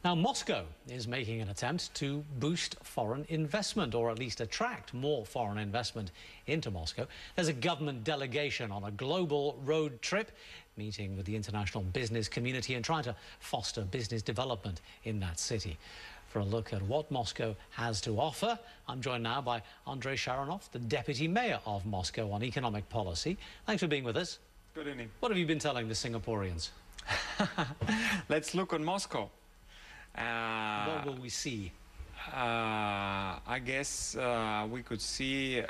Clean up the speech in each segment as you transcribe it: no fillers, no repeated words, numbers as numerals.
Now, Moscow is making an attempt to boost foreign investment, or at least attract more foreign investment into Moscow. There's a government delegation on a global road trip, meeting with the international business community and trying to foster business development in that city. For a look at what Moscow has to offer, I'm joined now by Andrei Sharonov, the Deputy Mayor of Moscow on economic policy. Thanks for being with us. Good evening. What have you been telling the Singaporeans? Let's look on Moscow. What will we see? I guess we could see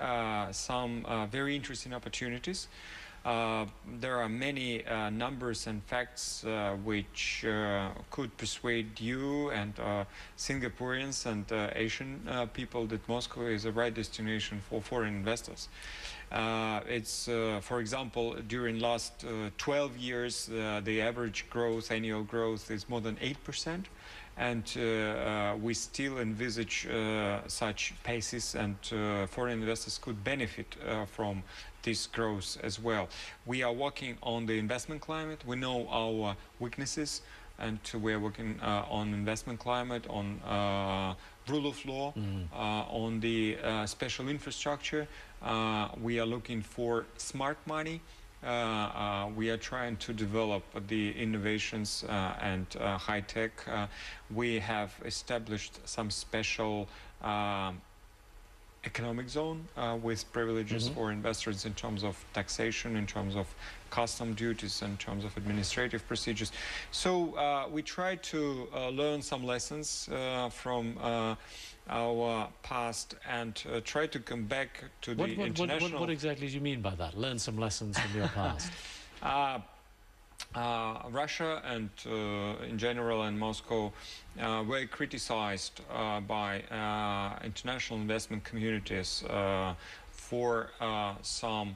some very interesting opportunities. There are many numbers and facts which could persuade you and Singaporeans and Asian people that Moscow is a right destination for foreign investors. It's, for example, during last 12 years, the average growth, annual growth is more than 8%. And we still envisage such paces, and foreign investors could benefit from this growth as well. We are working on the investment climate. We know our weaknesses, and we are working on investment climate, on rule of law, on the special infrastructure. We are looking for smart money. We are trying to develop the innovations and high tech. We have established some special economic zone with privileges for investors in terms of taxation, in terms of custom duties, in terms of administrative procedures. So we try to learn some lessons from our past and try to come back to the international... What exactly do you mean by that? Learn some lessons from your past? Russia and in general and Moscow were criticized by international investment communities for some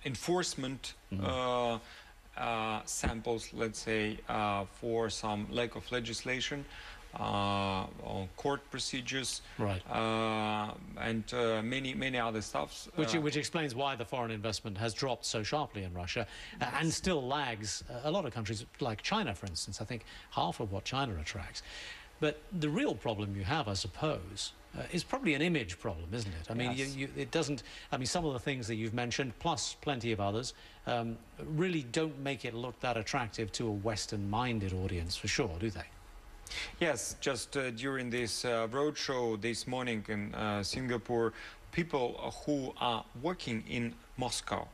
enforcement samples, let's say, for some lack of legislation, on court procedures, right, and many other stuffs. Which explains why the foreign investment has dropped so sharply in Russia and still lags a lot of countries like China, for instance. I think half of what China attracts. But the real problem you have, I suppose, is probably an image problem, isn't it? I mean, yes. It doesn't... I mean, some of the things that you've mentioned, plus plenty of others, really don't make it look that attractive to a Western-minded audience, for sure, do they? Yes, just during this roadshow this morning in Singapore, people who are working in Moscow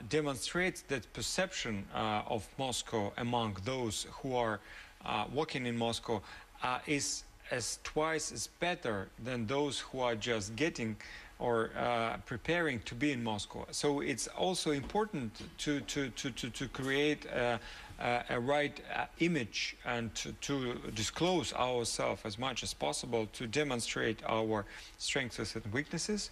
demonstrate that perception of Moscow among those who are working in Moscow is twice as better than those who are just getting or preparing to be in Moscow. So it's also important to create a right image and to disclose ourselves as much as possible, to demonstrate our strengths and weaknesses,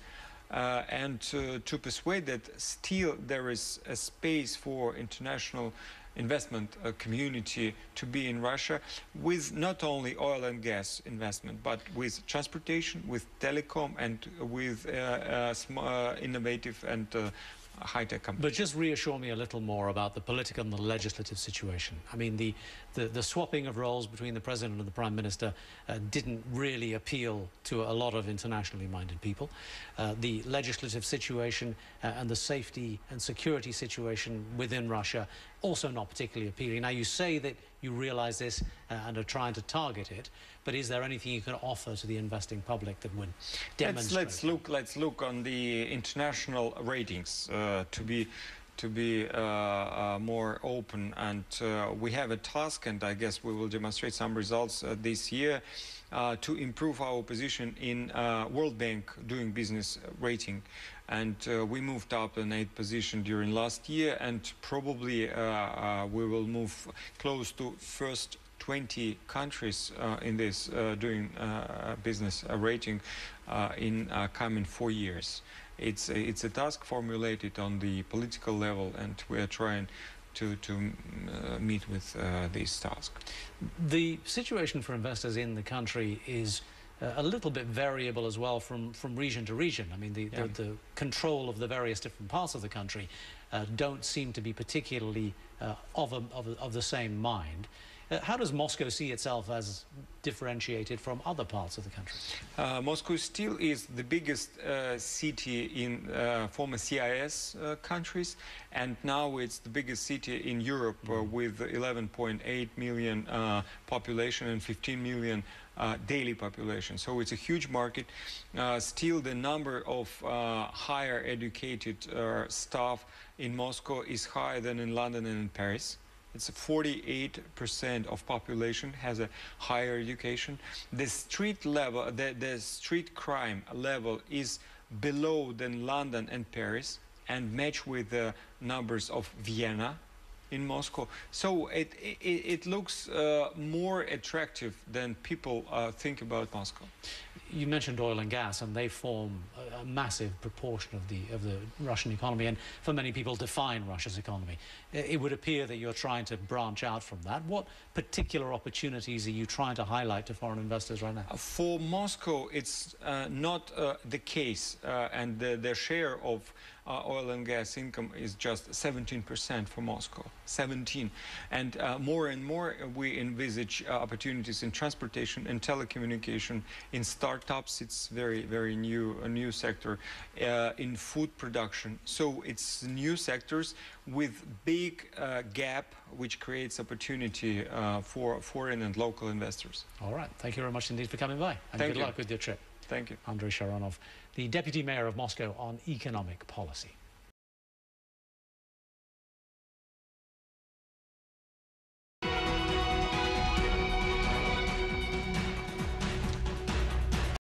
and to persuade that still there is a space for international investment community to be in Russia, with not only oil and gas investment, but with transportation, with telecom, and with innovative and high-tech companies. But just reassure me a little more about the political and the legislative situation. I mean, the swapping of roles between the President and the Prime Minister didn't really appeal to a lot of internationally minded people. The legislative situation and the safety and security situation within Russia also not particularly appealing. Now, you say that you realize this and are trying to target it, but is there anything you can offer to the investing public that would demonstrate? Let's look on the international ratings to be more open, and we have a task, and I guess we will demonstrate some results this year to improve our position in World Bank Doing Business rating. And we moved up an 8th position during last year, and probably we will move close to first 20 countries in this doing business rating in coming 4 years. It's a task formulated on the political level, and we are trying to meet with this task. The situation for investors in the country is a little bit variable as well from region to region. I mean, the control of the various different parts of the country don't seem to be particularly of the same mind. How does Moscow see itself as differentiated from other parts of the country? Moscow still is the biggest city in former CIS countries, and now it's the biggest city in Europe with 11.8 million population and 15 million daily population. So it's a huge market. Still, the number of higher educated staff in Moscow is higher than in London and in Paris. It's 48% of population has a higher education. The street level, the street crime level is below than London and Paris, and match with the numbers of Vienna in Moscow. So it looks more attractive than people think about Moscow. You mentioned oil and gas, and they form a massive proportion of the Russian economy, and for many people define Russia's economy. It would appear that you're trying to branch out from that. What particular opportunities are you trying to highlight to foreign investors right now? For Moscow, it's not the case, and their share of oil and gas income is just 17% for Moscow, 17. And more and more we envisage opportunities in transportation and telecommunication, in startups. It's very new, a new sector, in food production. So it's new sectors with big gap, which creates opportunity for foreign and local investors. All right. Thank you very much indeed for coming by. And Thank good you. luck with your trip. Thank you. Andrei Sharonov, the Deputy Mayor of Moscow on economic policy.